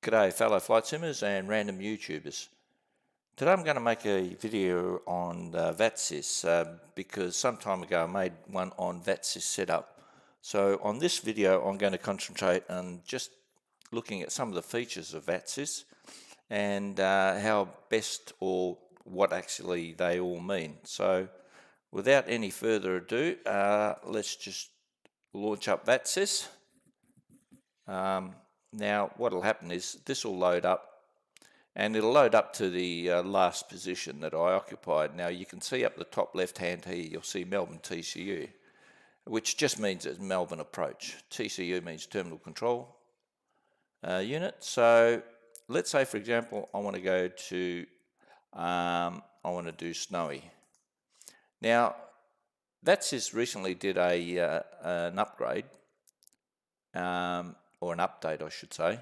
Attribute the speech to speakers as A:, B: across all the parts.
A: G'day fellow flight simmers and random YouTubers. Today I'm going to make a video on Vatsys because some time ago I made one on Vatsys setup. So on this video I'm going to concentrate on just looking at some of the features of Vatsys and how best or what actually they all mean. So without any further ado, let's just launch up Vatsys. Now what will happen is this will load up and it'll load up to the last position that I occupied. Now you can see up the top left hand here you'll see Melbourne TCU, which just means it's Melbourne approach. TCU means Terminal Control Unit. So let's say for example I want to go to I want to do Snowy. Now Vatsys recently did an upgrade or an update I should say,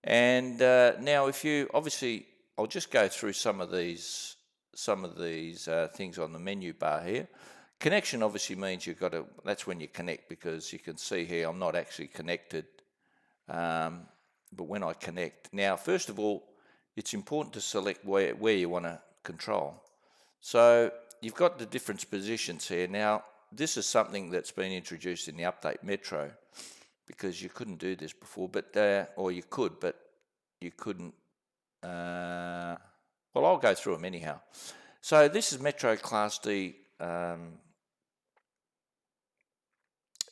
A: and now if you obviously I'll just go through some of these things on the menu bar here. Connection obviously means you've got to, that's when you connect, because you can see here I'm not actually connected, but when I connect, now first of all it's important to select where you want to control. So you've got the different positions here. Now this is something that's been introduced in the update Metro, because you couldn't do this before, but or you could, but you couldn't. Well, I'll go through them anyhow. So this is Metro Class D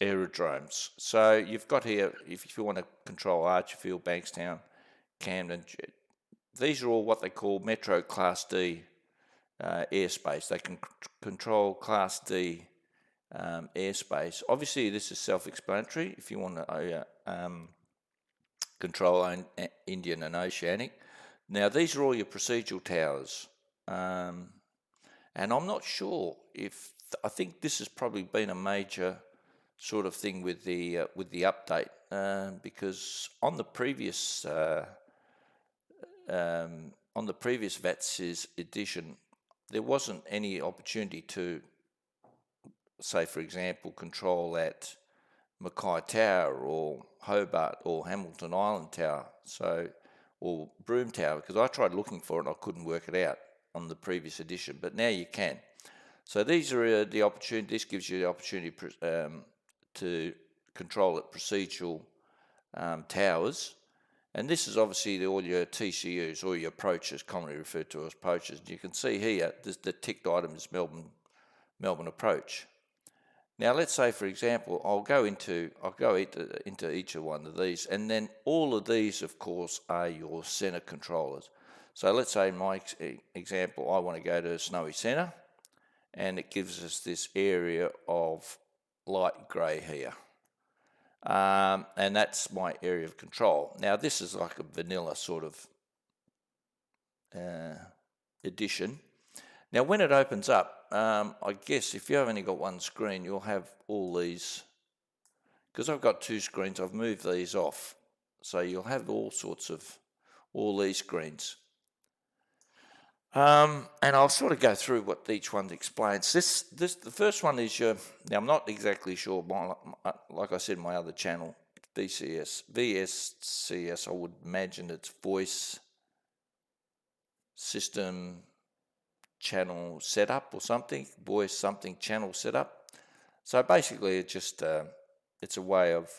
A: aerodromes. So you've got here, if you want to control Archerfield, Bankstown, Camden, these are all what they call Metro Class D airspace. They can control Class D airspace. Obviously this is self-explanatory if you want to control Indian and Oceanic. Now these are all your procedural towers, and I'm not sure if, I think this has probably been a major sort of thing with the update, because on the previous Vatsys edition there wasn't any opportunity to, say for example, control at Mackay Tower or Hobart or Hamilton Island Tower, so, or Broome Tower, because I tried looking for it and I couldn't work it out on the previous edition, but now you can. So these are the opportunity. This gives you the opportunity to control at procedural towers, and this is obviously all your TCUs, or your approaches, commonly referred to as approaches. You can see here the ticked item is Melbourne approach. Now let's say for example I'll go into each of one of these, and then all of these of course are your center controllers. So let's say in my example I want to go to Snowy Center, and it gives us this area of light grey here, and that's my area of control. Now this is like a vanilla sort of edition. Now when it opens up, I guess if you've only got one screen you'll have all these, because I've got two screens, I've moved these off, so you'll have all these screens. And I'll sort of go through what each one explains. The first one is your, now I'm not exactly sure, like I said, my other channel, VSCS, I would imagine it's voice system channel setup or something, voice something channel setup. So basically it's just it's a way of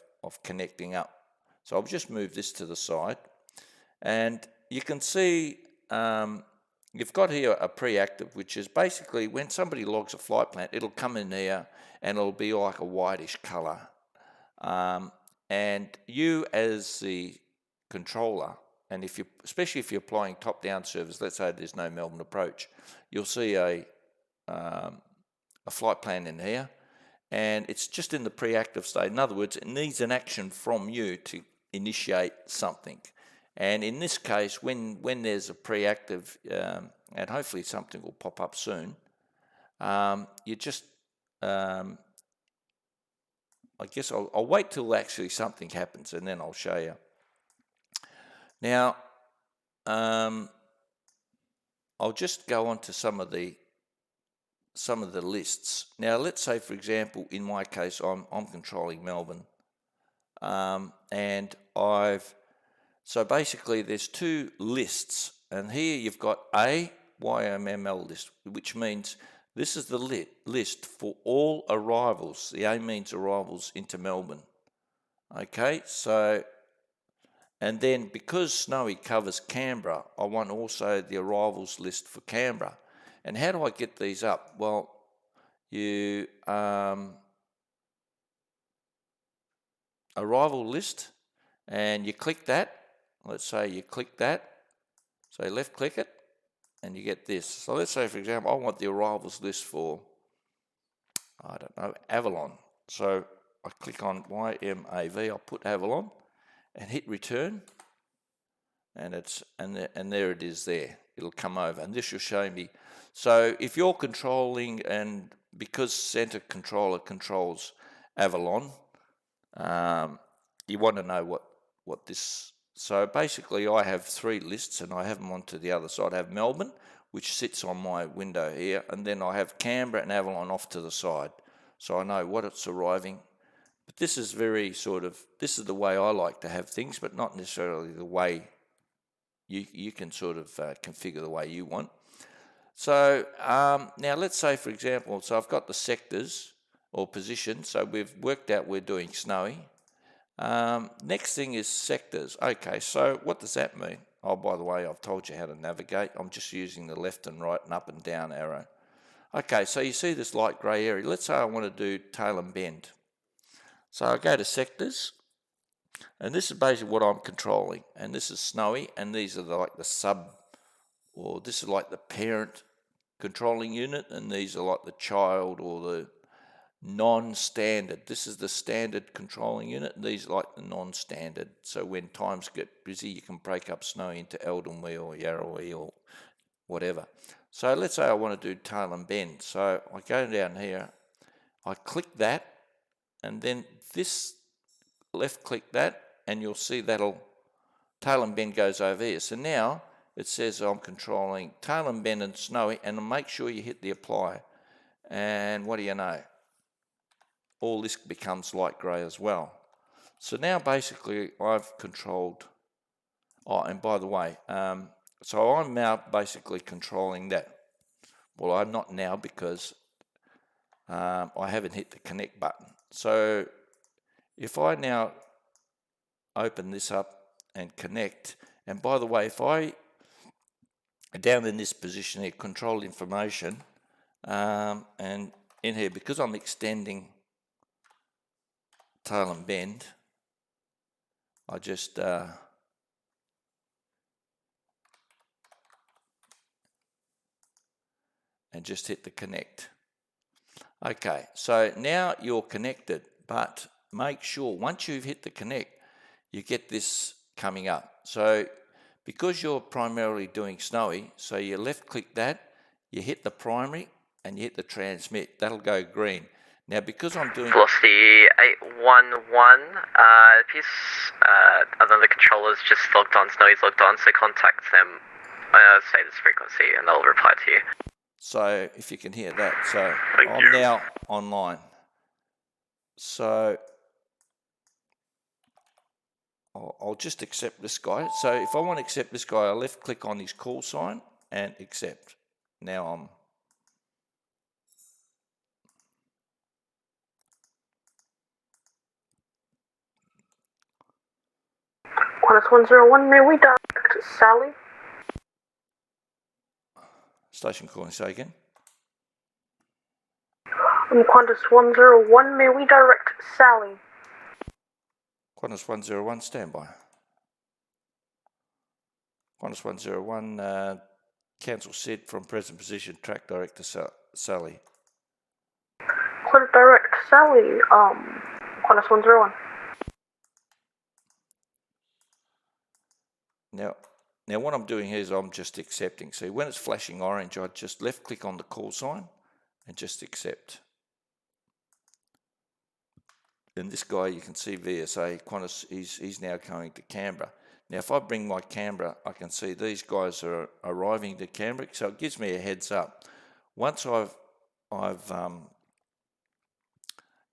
A: connecting up. So I'll just move this to the side, and you can see you've got here a pre-active, which is basically when somebody logs a flight plan, it'll come in here and it'll be like a whitish color, and you as the controller, and especially if you're applying top-down service, let's say there's no Melbourne approach, you'll see a flight plan in here, and it's just in the pre-active state. In other words, it needs an action from you to initiate something. And in this case, when there's a pre-active, and hopefully something will pop up soon, you just, I guess I'll wait till actually something happens and then I'll show you. Now, I'll just go on to some of the lists. Now, let's say, for example, in my case, I'm controlling Melbourne, and I've So basically there's two lists, and here you've got a YMML list, which means this is the list for all arrivals. The A means arrivals into Melbourne. Okay, so, and then because Snowy covers Canberra, I want also the arrivals list for Canberra. And how do I get these up? Well, you arrival list, and you click that. Let's say you click that, so you left click it, and you get this. So let's say, for example, I want the arrivals list for, I don't know, Avalon. So I click on YMAV, I'll put Avalon and hit return, and there it is there. It'll come over, and this will show me. So if you're controlling, and because center controller controls Avalon, you want to know what this. So basically I have three lists, and I have them onto the other side. I have Melbourne, which sits on my window here, and then I have Canberra and Avalon off to the side, so I know what it's arriving. But this is very this is the way I like to have things, but not necessarily the way you can sort of configure the way you want. So now let's say, for example, so I've got the sectors or position, so we've worked out we're doing Snowy. Next thing is sectors. Okay, so what does that mean? Oh, by the way, I've told you how to navigate. I'm just using the left and right and up and down arrow. Okay, so you see this light grey area. Let's say I want to do tail and bend. So I go to sectors, and this is basically what I'm controlling. And this is Snowy, and these are like the sub, or this is like the parent controlling unit, and these are like the child or the non-standard. This is the standard controlling unit, and these are like the non-standard. So when times get busy, you can break up Snowy into Eldonwy or Yarrawee or whatever. So let's say I want to do tail and bend. So I go down here, I click that, and then this left click that, and you'll see that'll tail and bend goes over here. So now it says I'm controlling tail and bend and Snowy, and make sure you hit the apply. And what do you know? All this becomes light grey as well. So now basically I've controlled, oh, and by the way, so I'm now basically controlling that. Well, I'm not now because I haven't hit the connect button. So if I now open this up and connect, and by the way, if I down in this position here, control information, and in here, because I'm extending tail and bend, I just and just hit the connect. Okay, so now you're connected, but make sure once you've hit the connect, you get this coming up. So because you're primarily doing Snowy, so you left click that, you hit the primary, and you hit the transmit. That'll go green. Now because I'm doing
B: Velocity 811, another controller's just logged on, Snowy's logged on, so contact them, say this frequency, and they'll reply to you.
A: So if you can hear that, so
B: Thank
A: I'm
B: you.
A: now online. So I'll just accept this guy. So if I want to accept this guy, I left click on his call sign and accept. Now I'm
C: Qantas 101, may we direct Sally?
A: station calling, say again.
C: Qantas 101, may we direct Sally?
A: Qantas 101, standby. Qantas 101, cancel Sid from present position, track direct to Sally.
C: Qantas direct Sally, Qantas 101.
A: Now what I'm doing here is I'm just accepting. See, when it's flashing orange, I just left click on the call sign and just accept. And this guy, you can see VSA, Qantas, he's now going to Canberra. Now if I bring my Canberra, I can see these guys are arriving to Canberra, so it gives me a heads up. Once I've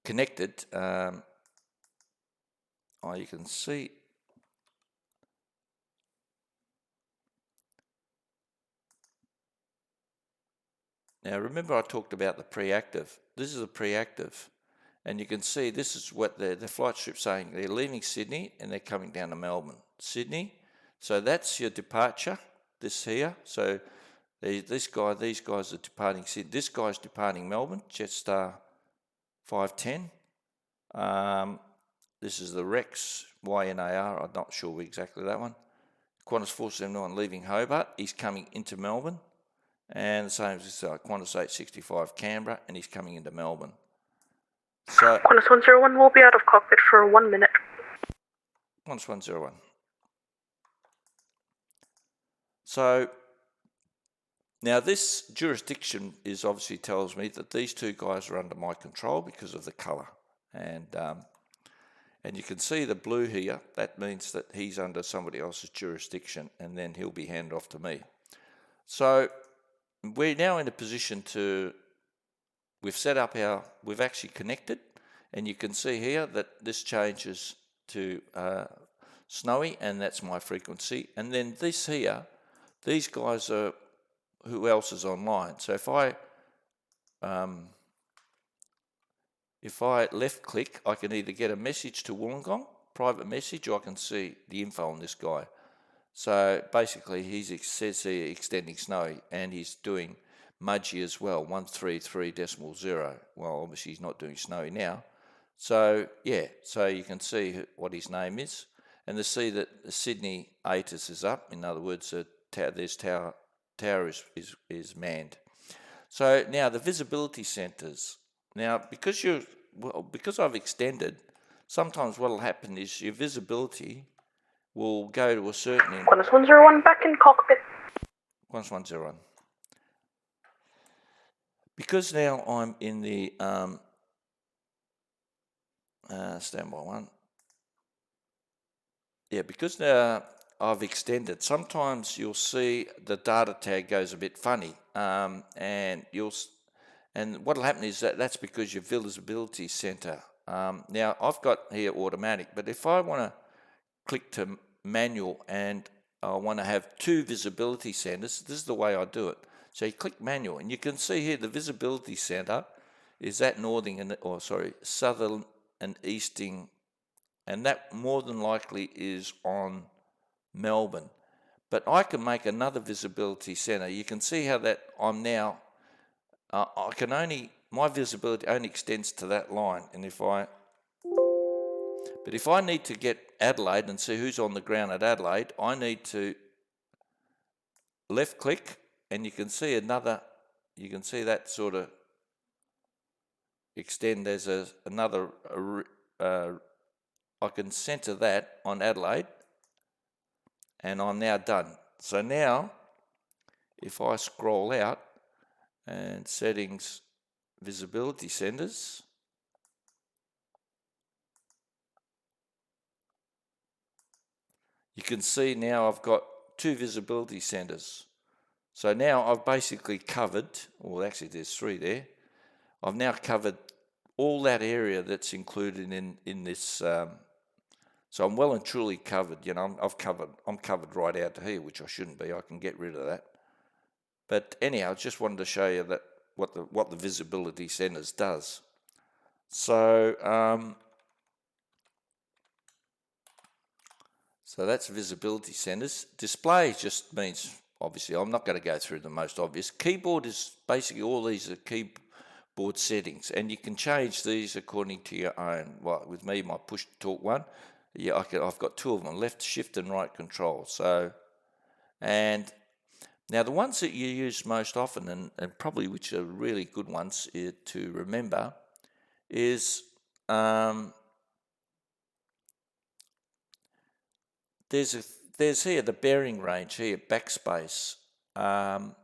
A: connected, you can see Now remember I talked about the pre-active. This is a pre-active. And you can see this is what the flight strip's saying. They're leaving Sydney and they're coming down to Melbourne. Sydney, so that's your departure, this here. So these guys are departing Sydney. This guy's departing Melbourne, Jetstar 510. This is the Rex, YNAR, I'm not sure exactly that one. Qantas 479 leaving Hobart, he's coming into Melbourne. And the same as Qantas 865 Canberra, and he's coming into Melbourne. So
C: Qantas 101 will be out of cockpit for 1 minute.
A: Qantas 101. So now this jurisdiction is obviously tells me that these two guys are under my control because of the colour. And you can see the blue here, that means that he's under somebody else's jurisdiction and then he'll be handed off to me. So we're now in a position we've set up we've actually connected, and you can see here that this changes to snowy, and that's my frequency. And then this here, these guys are who else is online. So if I left click, I can either get a message to Wollongong, private message, or I can see the info on this guy. So basically he says here extending snowy, and he's doing Mudgee as well, 133.0. Well, obviously he's not doing snowy now. So yeah, so you can see what his name is, and to see that the Sydney ATIS is up. In other words, this tower is manned. So now the visibility centres. Now because I've extended, sometimes what will happen is your visibility will go to a certain.
C: Qantas 101 back in cockpit.
A: Qantas 101. Because now I'm in the standby one. Yeah, because now I've extended, sometimes you'll see the data tag goes a bit funny, and what'll happen is that's because your visibility center. Now I've got here automatic, but if I want to click to manual and I want to have two visibility centers, this is the way I do it. So you click manual, and you can see here the visibility center is that southern and easting, and that more than likely is on Melbourne. But I can make another visibility center. You can see how that I'm now. My visibility only extends to that line, and if I need to get Adelaide and see who's on the ground at Adelaide, I need to left click, and you can see that sort of extend. There's another, I can center that on Adelaide, and I'm now done. So now, if I scroll out and settings, visibility centers, you can see now I've got two visibility centers. So now I've basically covered, well actually there's three there, I've now covered all that area that's included in this, so I'm well and truly covered. You know, I'm covered right out to here, which I shouldn't be. I can get rid of that. But anyhow, I just wanted to show you that what the visibility centers does. So so that's visibility centers. Display just means, obviously, I'm not going to go through the most obvious. Keyboard is basically all these are keyboard settings, and you can change these according to your own. Well, with me, my push to talk one, yeah, I've got two of them, left shift and right control. So, and now the ones that you use most often, and probably which are really good ones to remember, is there's here the bearing range here, backspace, and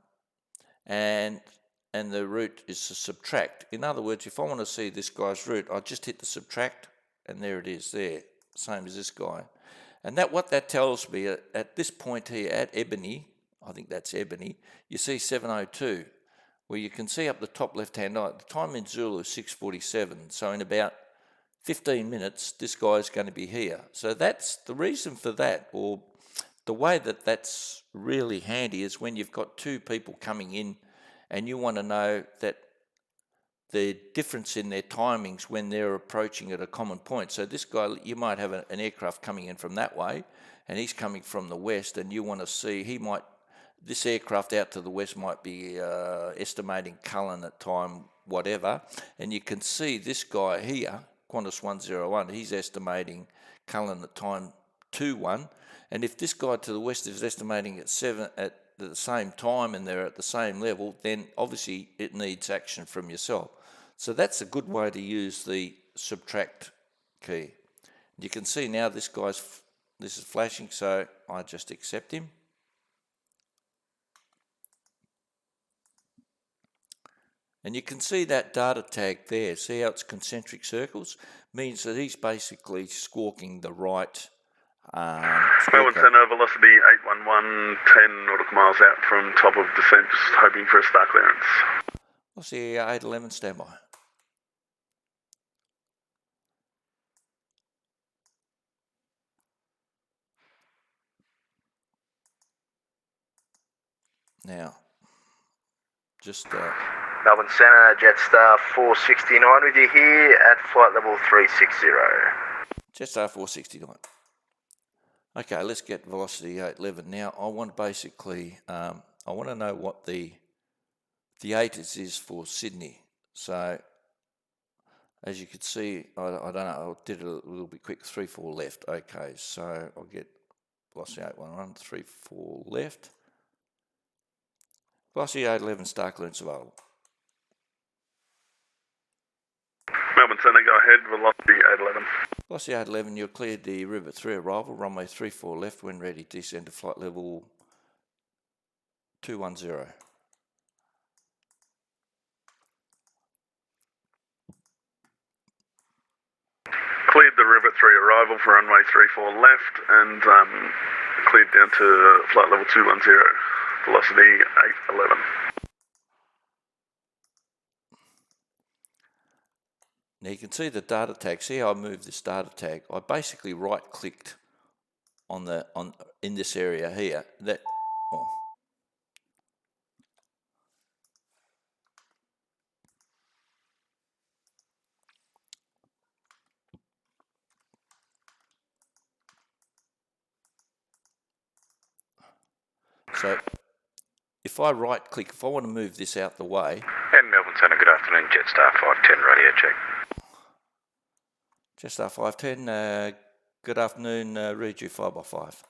A: the route is to subtract. In other words, if I want to see this guy's route, I just hit the subtract, and there it is there, same as this guy. And what that tells me, at this point here, at Ebony, I think that's Ebony, you see 702, where you can see up the top left-hand side, the time in Zulu is 6:47, so in about 15 minutes, this guy's going to be here. So that's the reason for that, or the way that's really handy is when you've got two people coming in and you want to know that the difference in their timings when they're approaching at a common point. So this guy, you might have an aircraft coming in from that way, and he's coming from the west, and you want to see, this aircraft out to the west might be estimating Cullen at time whatever, and you can see this guy here, Qantas 101, he's estimating Cullen at time 21, and if this guy to the west is estimating at 7 at the same time and they're at the same level, then obviously it needs action from yourself. So that's a good way to use the subtract key. You can see now this is flashing, so I just accept him. And you can see that data tag there. See how it's concentric circles? Means that he's basically squawking the right
D: Melbourne Centre, velocity 811, 10 nautical miles out from top of descent, just hoping for a star clearance.
A: What's the 811 standby? Now, just...
E: Melbourne Centre, Jetstar 469 with you here at flight level 360.
A: Jetstar 469. Okay, let's get velocity 811. Now, I want to basically, I want to know what the ATIS is for Sydney. So, as you can see, I don't know, I did it a little bit quick, 34 left. Okay, so I'll get velocity 811, 34 left. Velocity 811, star clearance available.
D: Melbourne Centre, go ahead, velocity 811.
A: Velocity 811, you're cleared the Rivet 3 arrival, runway 34 left, when ready, descend to flight level 210.
D: Cleared the Rivet 3 arrival for runway 34 left and cleared down to flight level 210, velocity 811.
A: Now you can see the data tag. See how I moved this data tag? I basically right-clicked in this area here. So if I right-click, if I want to move this out the way.
F: And Melbourne Centre, good afternoon, Jetstar 510, radio check.
A: Jetstar 510, good afternoon, read you 5x5.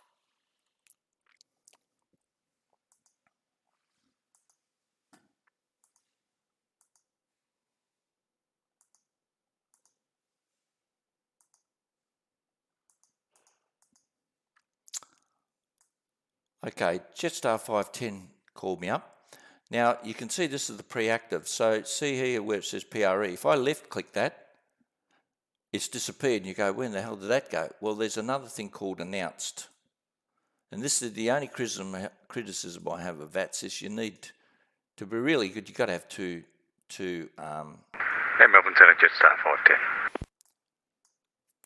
A: Okay, Jetstar 510 called me up. Now you can see this is the pre-active. So see here where it says PRE. If I left-click that, it's disappeared, and you go, where the hell did that go? Well, there's another thing called announced. And this is the only criticism I have of Vatsys. You need to be really good. You've got to have two.
F: Hey, Melbourne Centre, Jetstar 510.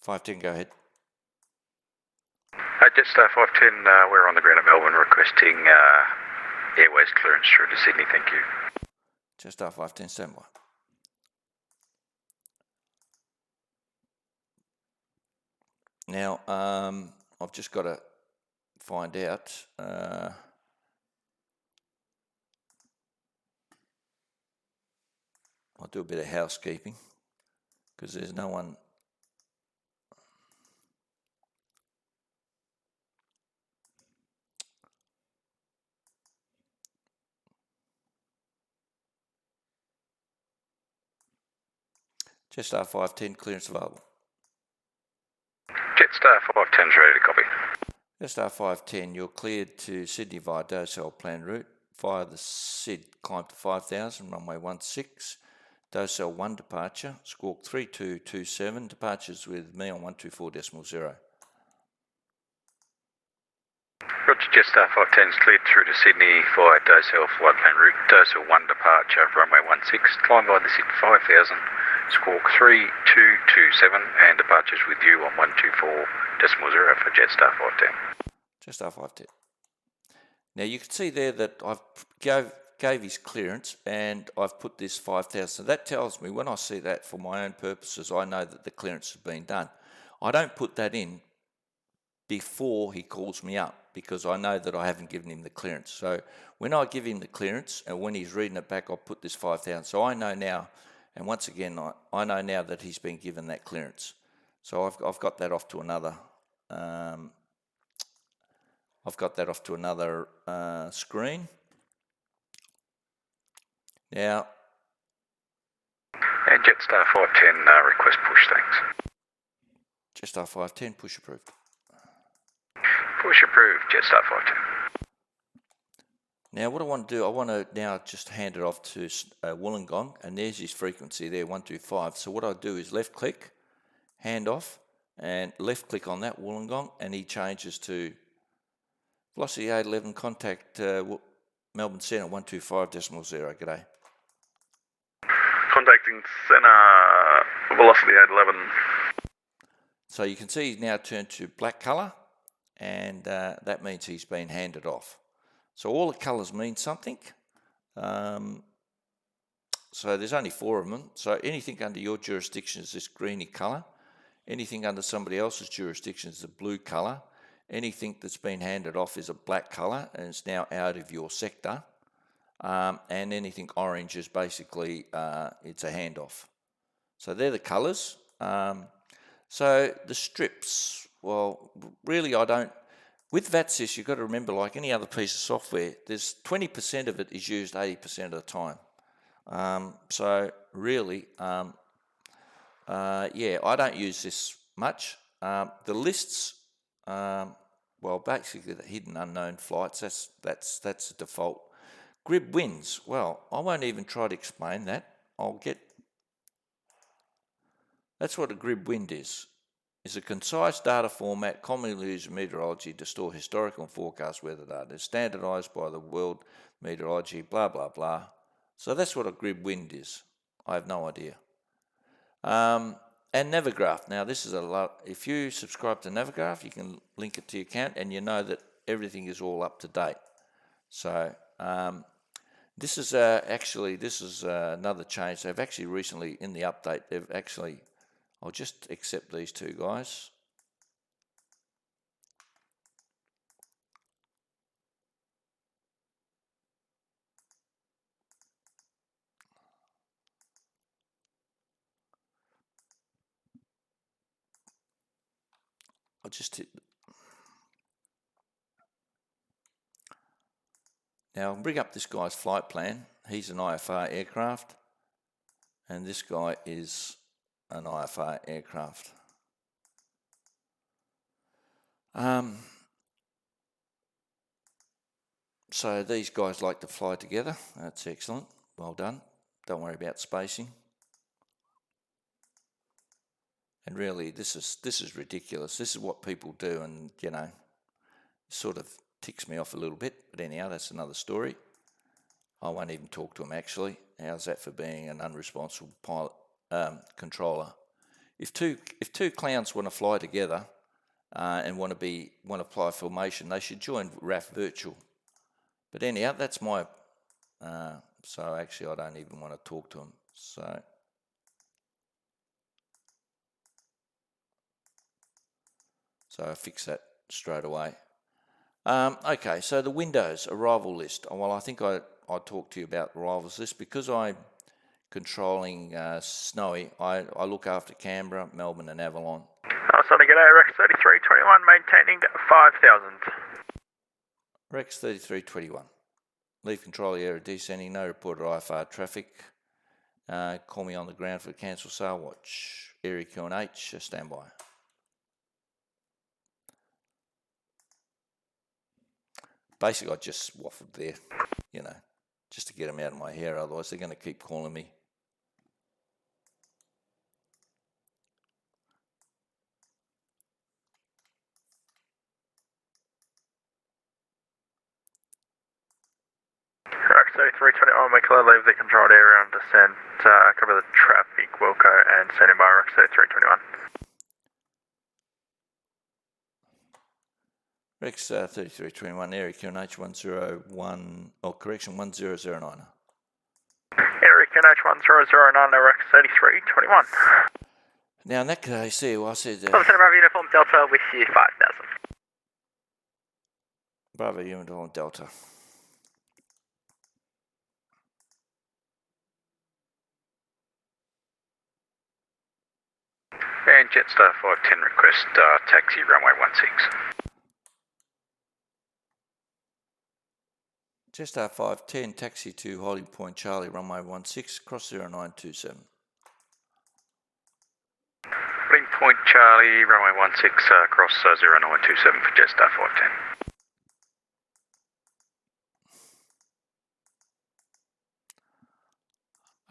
A: 510, go ahead.
F: Jetstar 510, we're on the ground at Melbourne requesting airways clearance through to Sydney, thank you.
A: Jetstar 510, standby. Now, I've just got to find out. I'll do a bit of housekeeping because there's no one. Jetstar 510, clearance available.
F: Jetstar 510's ready to copy.
A: Jetstar 510, you're cleared to Sydney via Docell planned route. Via the SID, climb to 5,000, runway 16. Docell 1 departure, squawk 3227, departures with me on 124.0.
F: Roger, Jetstar 510's cleared through to Sydney via Docell flight plan route. Docell 1 departure, runway 16, climb by the SID 5,000, squawk 3227, and departures with you on 124.0 for Jetstar 510.
A: Jetstar 510. Now you can see there that I've gave gave his clearance, and I've put this 5,000. So that tells me, when I see that for my own purposes, I know that the clearance has been done. I don't put that in before he calls me up, because I know that I haven't given him the clearance. So when I give him the clearance, and when he's reading it back, I'll put this 5,000. So I know now, and once again, I know now that he's been given that clearance. So I've got that off to another. I've got that off to another screen. Now.
F: And Jetstar 510 request push, thanks.
A: Jetstar 510 push approved.
F: Push approved, Jetstar 510.
A: Now what I want to do, I want to now just hand it off to Wollongong, and there's his frequency there, 125. So what I do is left click, hand off, and left click on that Wollongong, and he changes to Velocity 811, contact Melbourne Centre 125.0. G'day.
D: Contacting Centre Velocity 811.
A: So you can see he's now turned to black colour, and that means he's been handed off. So all the colours mean something. So there's only 4 of them. So anything under your jurisdiction is this greeny colour. Anything under somebody else's jurisdiction is a blue colour. Anything that's been handed off is a black colour, and it's now out of your sector. And anything orange is basically, it's a handoff. So they're the colours. So the strips, well, really I don't. With Vatsys, you've got to remember, like any other piece of software, there's 20% of it is used 80% of the time. So really, yeah, I don't use this much. The lists, well, basically the hidden unknown flights, that's the default. Grib wins, well, I won't even try to explain that. That's what a grib wind is. It's a concise data format commonly used in meteorology to store historical and forecast weather data. It's standardised by the World Meteorology, blah, blah, blah. So that's what a grib wind is. I have no idea. And Navigraph. Now, this is a lot. If you subscribe to Navigraph, you can link it to your account, and you know that everything is all up to date. So this is another change. They've actually recently, in the update, I'll just accept these 2 guys. I'll just hit. Now I'll bring up this guy's flight plan. He's an IFR aircraft, and this guy is an IFR aircraft. So these guys like to fly together. That's excellent. Well done. Don't worry about spacing. And really, this is ridiculous. This is what people do, and you know, sort of ticks me off a little bit. But anyhow, that's another story. I won't even talk to them actually. How's that for being an unresponsible pilot controller? If two clowns want to fly together and want to fly formation, they should join RAF Virtual. But anyhow, that's my. So actually, I don't even want to talk to them. So I fix that straight away. Okay, so the Windows arrival list. Well, I think I talked to you about arrivals list because I'm controlling Snowy. I look after Canberra, Melbourne, and Avalon.
C: Sorry, g'day, Rex 3321, maintaining 5,000.
A: Rex 3321. Leave control area descending, no reported IFR traffic. Call me on the ground for cancel sail watch. Area QNH, standby. Basically, I just waffled there, you know, just to get them out of my hair, otherwise they're going to keep calling me.
C: Rex 3321, make clear, leave the controlled area and descend. Cover the traffic, Wilco, and standing by Rex 3321.
A: Rex 3321, Eric, QNH 101, correction 1009.
C: Eric NH1009, Rex 3321.
A: Now in that case, there, I said
B: Center Bravo Uniform Delta with you 5000.
A: Bravo Uniform Delta.
F: And Jetstar 510 request taxi runway 16.
A: Jetstar 510, taxi to Holding Point Charlie, runway 16, cross 0927.
F: Holding Point Charlie, runway 16, cross 0927 for Jetstar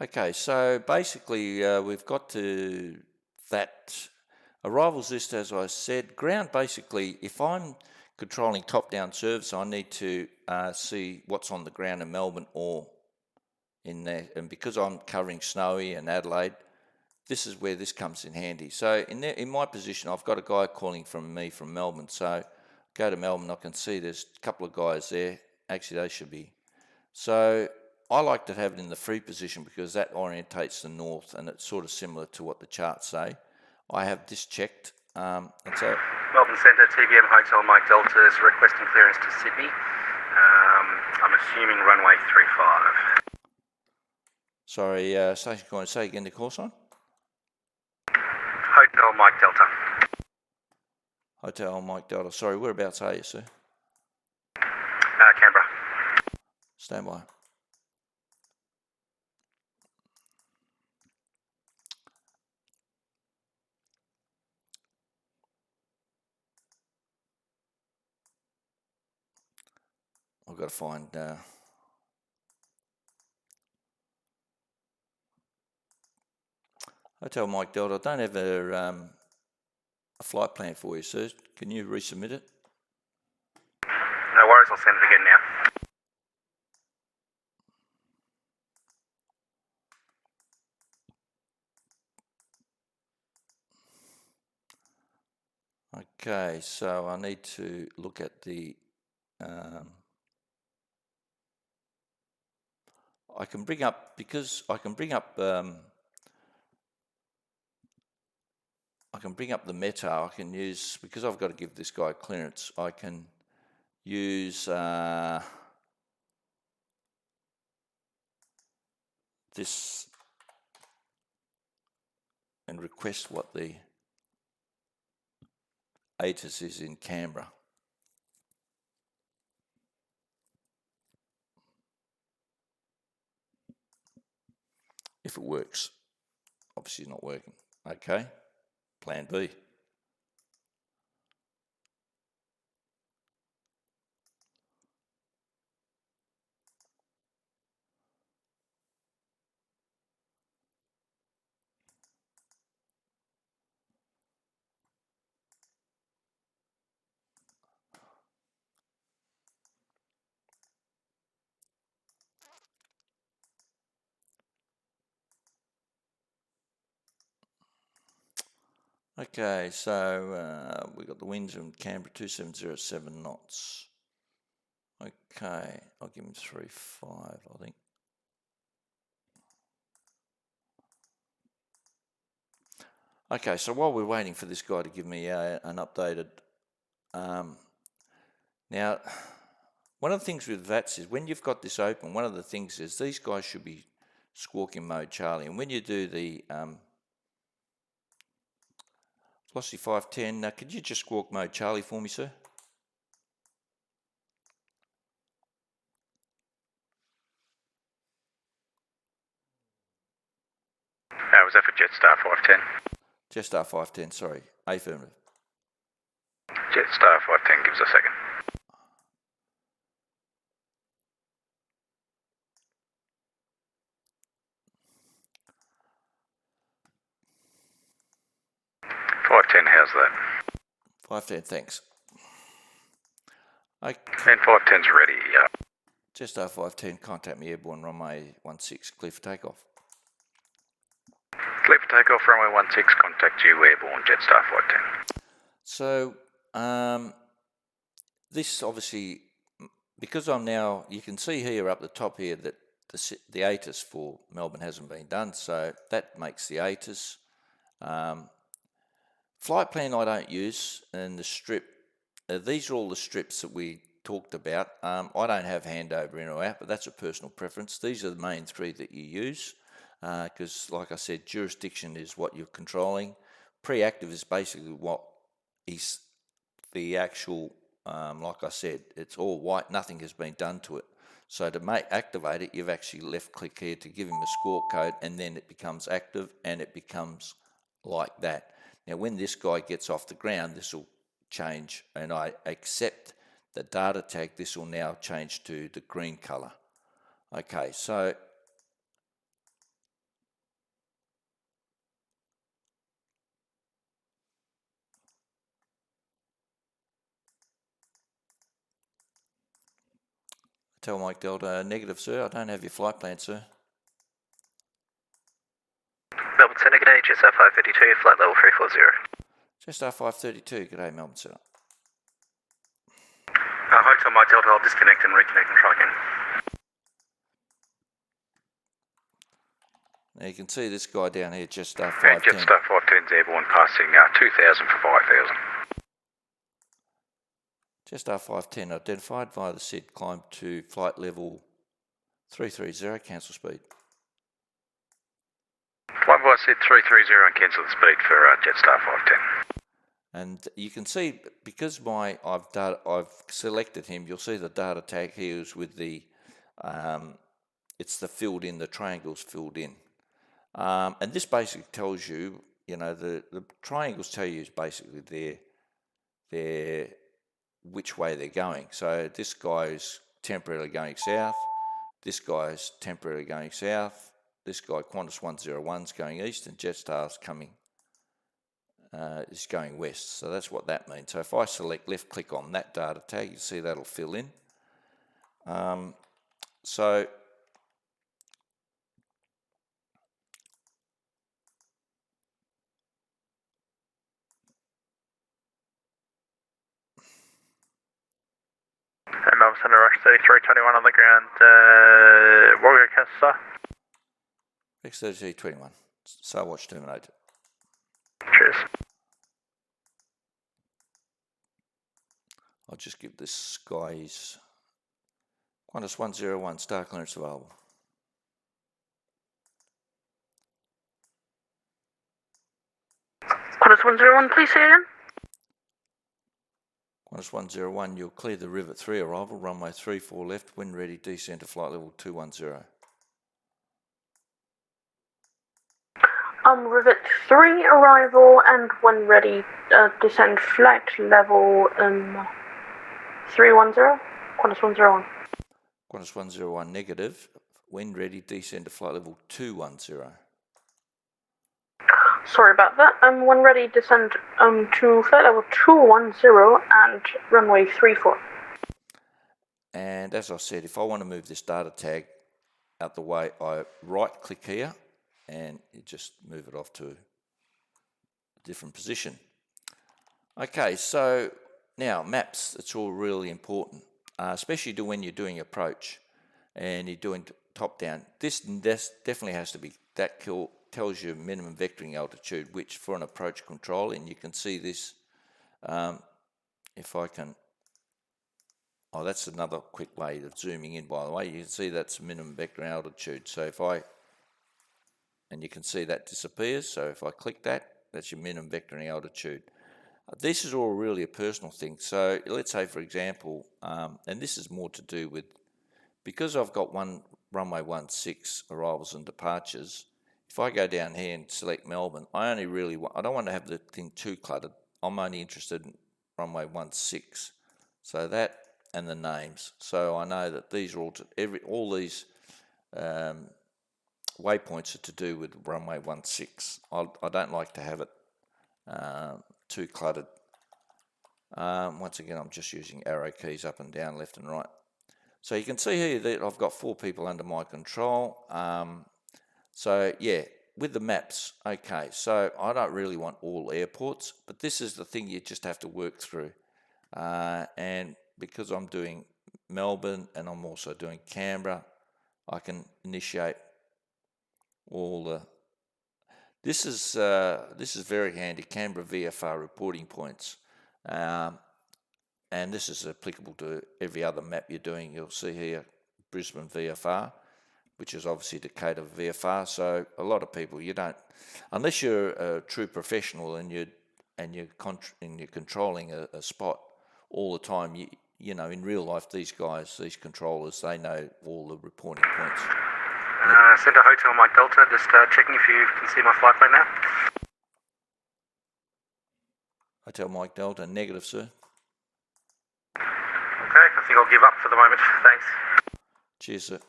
F: 510.
A: Okay, so basically we've got to that arrivals list, as I said. Ground, basically, if I'm controlling top-down service, I need to see what's on the ground in Melbourne or in there. And because I'm covering Snowy and Adelaide, this is where this comes in handy. So in my position, I've got a guy calling from me from Melbourne. So go to Melbourne, I can see there's a couple of guys there. Actually, they should be. So I like to have it in the free position because that orientates the north, and it's sort of similar to what the charts say. I have this checked, and so
G: Melbourne Centre, TBM Hotel Mike Delta is requesting clearance to Sydney. I'm assuming runway 35.
A: sorry, station going to say again the call sign.
G: Hotel Mike Delta.
A: Hotel Mike Delta. Sorry, whereabouts are you, sir?
G: Canberra.
A: Stand by. I've got to find Hotel Mike Delta. I don't have a flight plan for you, sir. Can you resubmit it?
G: No worries, I'll send it again now.
A: Okay, so I need to look at the I can bring up, because I can bring up the meta. I can use, because I've got to give this guy clearance, I can use this and request what the ATIS is in Canberra. If it works. Obviously not working. Okay, plan B. Okay, so we got the winds in Canberra 2707 knots. Okay, I'll give him 3.5, I think. Okay, so while we're waiting for this guy to give me an updated... now, one of the things with Vatsys is when you've got this open, one of the things is these guys should be squawking mode Charlie. And when you do the velocity 510, could you just squawk mode Charlie for me, sir?
F: Was that for Jetstar 510?
A: Jetstar 510, sorry. Affirmative.
F: Jetstar 510, give us a second. How's that?
A: 510, thanks. Okay.
F: And 510's ready, yeah.
A: Jetstar 510, contact me airborne runway 16, clear for takeoff.
F: Clear for takeoff, runway 16, contact you airborne, Jetstar 510.
A: So, this obviously, because I'm now, you can see here up the top here that the ATIS for Melbourne hasn't been done, so that makes the ATIS. Flight plan I don't use, and the strip, these are all the strips that we talked about. I don't have handover in or out, but that's a personal preference. These are the main three that you use, because like I said, jurisdiction is what you're controlling. Preactive is basically what is the actual, like I said, it's all white, nothing has been done to it. So to activate it, you've actually left click here to give him a score code, and then it becomes active and it becomes like that. Now when this guy gets off the ground, this will change, and I accept the data tag, this will now change to the green color. Okay, so tell Mike Delta, negative sir, I don't have your flight plan, sir.
B: Melbourne Centre, g'day, GSR 532, flight level 340.
A: Jetstar 532, g'day Melbourne Centre.
G: Hotel Mike Delta, I'll disconnect and reconnect and try again.
A: Now you can see this guy down here, Jetstar
F: And
A: 510.
F: Jetstar 510's airborne passing 2,000 for 5,000.
A: Jetstar 510 identified via the SID, climb to flight level 330, cancel speed.
F: Flight by SID 330 and cancel the speed for Jetstar 510.
A: And you can see, because I've selected him, you'll see the data tag here is with the, it's the filled in, the triangles filled in. And this basically tells you, you know, the triangles tell you is basically their which way they're going. So this guy is temporarily going south, this guy is temporarily going south, this guy Qantas 101 is going east, and Jetstar's coming is going west. So that's what that means. So if I select left click on that data tag, you see that'll fill in. So
C: And Melbourne Centre Rush 3321 on the ground. What were your cancel, sir?
A: X3321, SAR watch terminated.
C: Cheers.
A: I'll just give this guy his Qantas 101 star clearance available.
H: Qantas 101, please say again.
A: Qantas 101, you'll clear the Rivet 3 arrival, runway 34 left, wind ready, descend to flight level 210.
H: Rivet 3 arrival and when ready, descend flight level 310. Qantas 101.
A: Qantas 101 negative, wind ready, descend to flight level 210.
H: Sorry about that. When ready, descend to flight level 210 and runway 34.
A: And as I said, if I want to move this data tag out the way, I right click here and you just move it off to a different position. Okay, so now maps, it's all really important, especially when you're doing approach and you're doing top down. This definitely has to be, that tells you minimum vectoring altitude, which for an approach control, and you can see this, if I can, oh, that's another quick way of zooming in, by the way. You can see that's minimum vectoring altitude. So if I, and you can see that disappears. So if I click that, that's your minimum vectoring altitude. This is all really a personal thing. So let's say, for example, and this is more to do with, because I've got one runway 16 arrivals and departures, if I go down here and select Melbourne, I only really want, I don't want to have the thing too cluttered. I'm only interested in runway 16. So that and the names. So I know that these are all these waypoints are to do with runway 16. I don't like to have it too cluttered. Once again, I'm just using arrow keys up and down, left and right. So you can see here that I've got 4 people under my control. So yeah, with the maps, okay, so I don't really want all airports, but this is the thing you just have to work through. And because I'm doing Melbourne and I'm also doing Canberra, I can initiate all the. This is very handy. Canberra VFR reporting points, and this is applicable to every other map you're doing. You'll see here Brisbane VFR, which is obviously Decatur VFR. So a lot of people, you don't, unless you're a true professional and you're controlling a spot all the time. You know, in real life, these controllers, they know all the reporting points.
G: Centre Hotel Mike Delta, just checking if you can see my flight plan now.
A: Hotel Mike Delta, negative, sir.
G: Okay, I think I'll give up for the moment. Thanks.
A: Cheers, sir.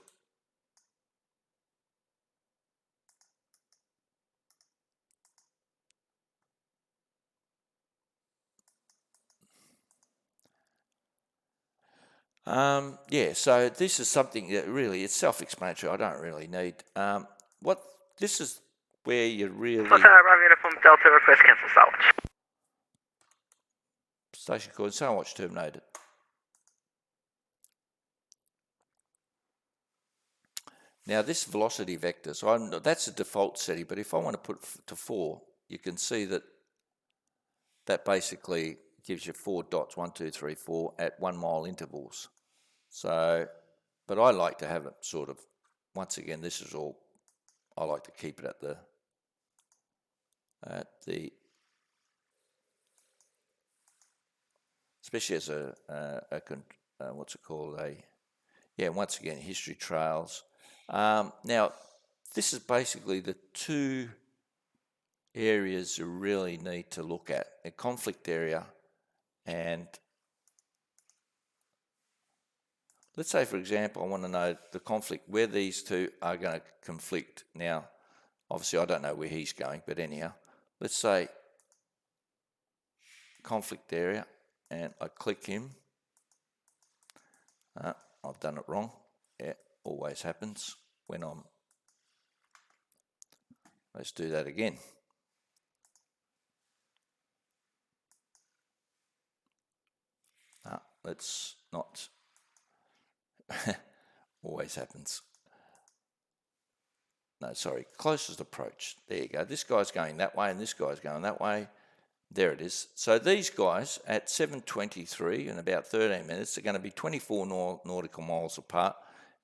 A: Yeah, so this is something that really, it's self-explanatory. I don't really need. This is where you really...
B: Bravo Uniform Delta, request cancel salvage.
A: Station code, Salvage terminated. Now this velocity vector, so that's a default setting, but if I want to put to 4, you can see that basically gives you 4 dots, 1, 2, 3, 4, at 1 mile intervals. So, but I like to have it sort of, once again, this is all, I like to keep it at the especially as what's it called, once again, history trails. Now, this is basically the 2 areas you really need to look at, a conflict area and let's say, for example, I want to know the conflict, where these 2 are going to conflict. Now, obviously, I don't know where he's going, but anyhow, let's say conflict area, and I click him. I've done it wrong. Yeah, always happens when I'm... Let's do that again. Let's not... always happens. No, sorry, closest approach. There you go. This guy's going that way and this guy's going that way. There it is. So these guys at 7:23 in about 13 minutes are going to be 24 nautical miles apart.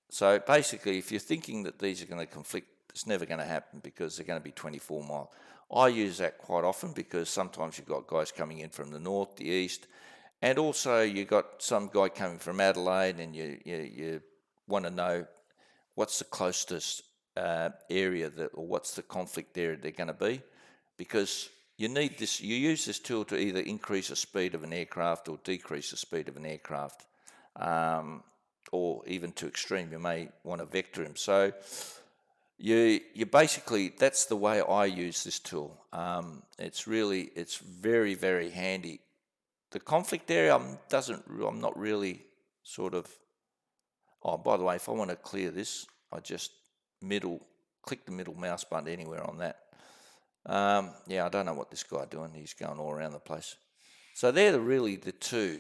A: So basically, if you're thinking that these are going to conflict, it's never going to happen because they're going to be 24 miles. I use that quite often because sometimes you've got guys coming in from the north, the east, and also you've got some guy coming from Adelaide and you want to know what's the closest area or what's the conflict area they're going to be, because you need this. You use this tool to either increase the speed of an aircraft or decrease the speed of an aircraft, or even to extreme, you may want to vector him. So you basically, that's the way I use this tool. It's very, very handy. The conflict area I'm not really sort of. Oh, by the way, if I want to clear this, I just click the middle mouse button anywhere on that. I don't know what this guy's doing. He's going all around the place. So they're really the 2.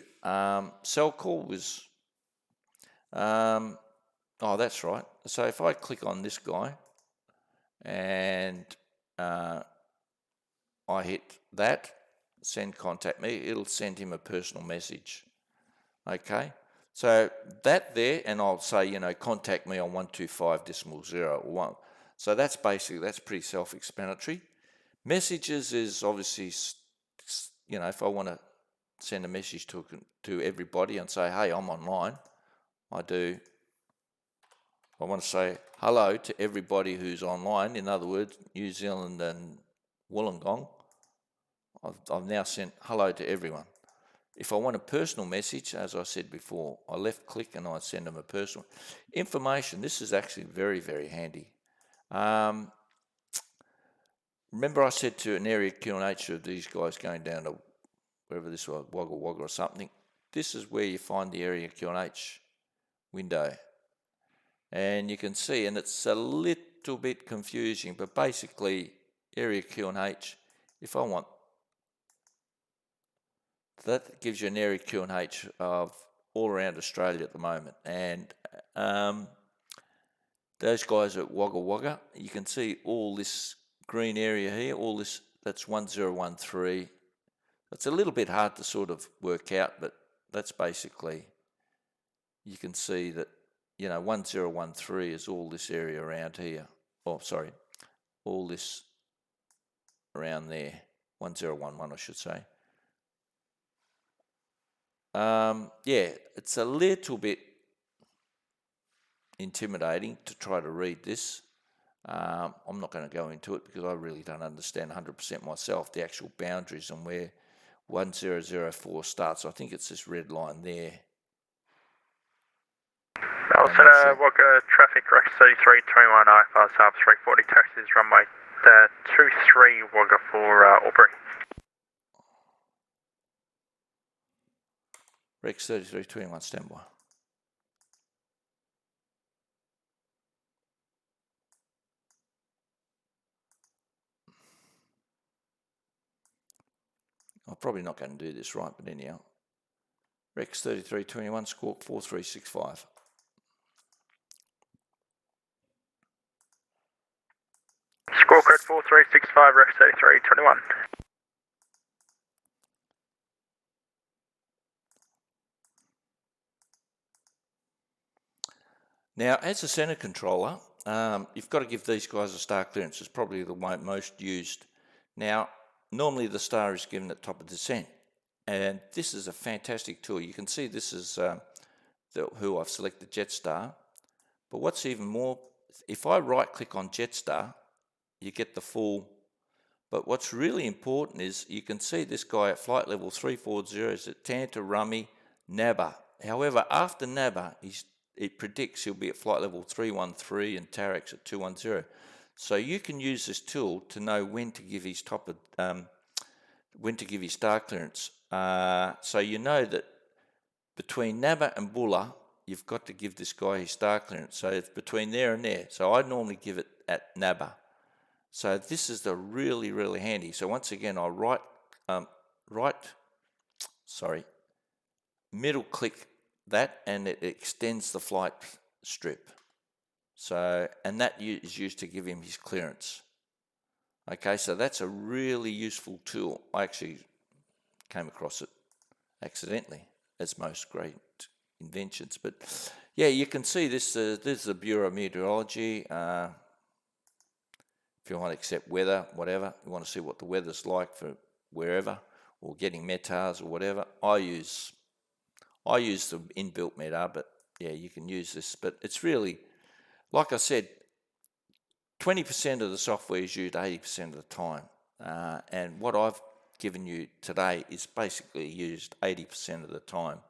A: Cell call was, that's right. So if I click on this guy and I hit that, send contact me, it'll send him a personal message. Okay. So that there, and I'll say, contact me on 125.0.1. So that's pretty self-explanatory. Messages is obviously, if I want to send a message to everybody and say, hey, I'm online, I want to say hello to everybody who's online. In other words, New Zealand and Wollongong. I've now sent hello to everyone. If I want a personal message, as I said before, I left click and I send them a personal information. This is actually very, very handy. Remember I said to an area QNH of these guys going down to wherever this was, Wagga Wagga or something. This is where you find the area QNH window. And you can see, and it's a little bit confusing, but basically area QNH, if I want, that gives you an area QNH of all around Australia at the moment. And those guys at Wagga Wagga, you can see all this green area here, all this, that's 1013. It's a little bit hard to sort of work out, but that's basically, you can see that, 1013 is all this area around here. Oh, sorry, all this around there, 1011, I should say. Yeah, it's a little bit intimidating to try to read this. I'm not going to go into it because I really don't understand 100% myself, the actual boundaries and where 1004 starts. I think it's this red line there.
C: Center Wagga traffic Rex 3321 IFR sub 340 taxis runway 23 Wagga for Albury.
A: Rex 3321 standby. I'm probably not going to do this right, but anyhow. Rex 3321, squawk 4365.
C: Squawk code 4365, Rex 3321.
A: Now, as a centre controller, you've got to give these guys a star clearance. It's probably the most used. Now, normally the star is given at top of descent, and this is a fantastic tool. You can see this is who I've selected, Jetstar. But what's even more, if I right-click on Jetstar, you get the full. But what's really important is you can see this guy at flight level 340 is at Tanta, Rummy, Nabba. However, after Nabba, it predicts he'll be at flight level 313 and Tarax at 210. So you can use this tool to know when to give his when to give his star clearance. So you know that between Nabba and Bulla, you've got to give this guy his star clearance. So it's between there and there. So I normally give it at Nabba. So this is the really, really handy. So once again, I middle click that, and it extends the flight strip. So, and that is used to give him his clearance. Okay, so that's a really useful tool. I actually came across it accidentally, as most great inventions. But yeah, you can see this. This is the Bureau of Meteorology. If you want to accept weather, whatever, you want to see what the weather's like for wherever, or getting METARs or whatever. I use the inbuilt METAR, but yeah, you can use this. But it's really, like I said, 20% of the software is used 80% of the time. And what I've given you today is basically used 80% of the time.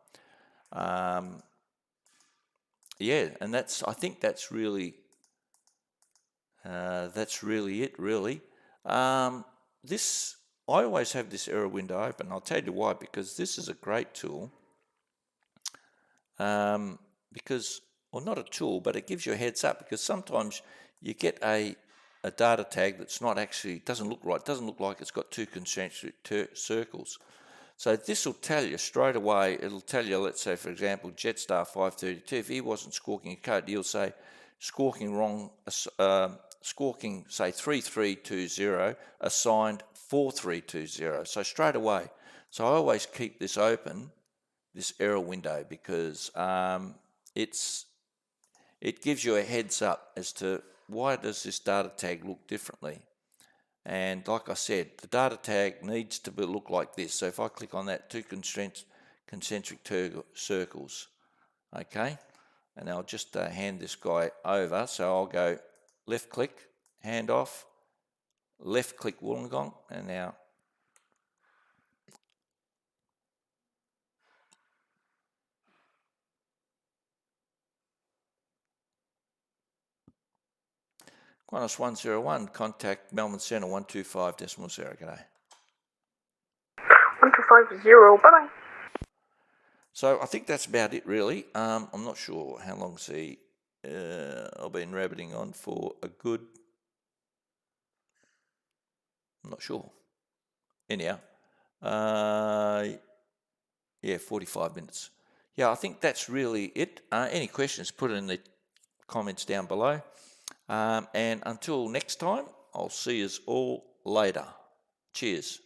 A: Yeah, and I think that's really it, really. I always have this error window open. I'll tell you why, because this is a great tool. Well, not a tool, but it gives you a heads up, because sometimes you get a data tag that's not actually, doesn't look right, doesn't look like it's got two concentric circles. So this will tell you straight away, it'll tell you, let's say, for example, Jetstar 532, if he wasn't squawking a code, he'll say, squawking wrong, squawking, say, 3320, assigned 4320. So straight away. So I always keep this open, this error window, because it gives you a heads up as to why does this data tag look differently. And like I said, the data tag needs to look like this. So if I click on that, two concentric circles, okay? And I'll just hand this guy over. So I'll go left click, hand off, left click Wollongong, and now Qantas 101, contact Melbourne Centre 125.0, g'day.
H: 1250, bye-bye.
A: So I think that's about it, really. I'm not sure how long I've been rabbiting on for a good, I'm not sure. Anyhow, yeah, 45 minutes. yeah, I think that's really it. Any questions, put it in the comments down below. And until next time, I'll see you all later. Cheers.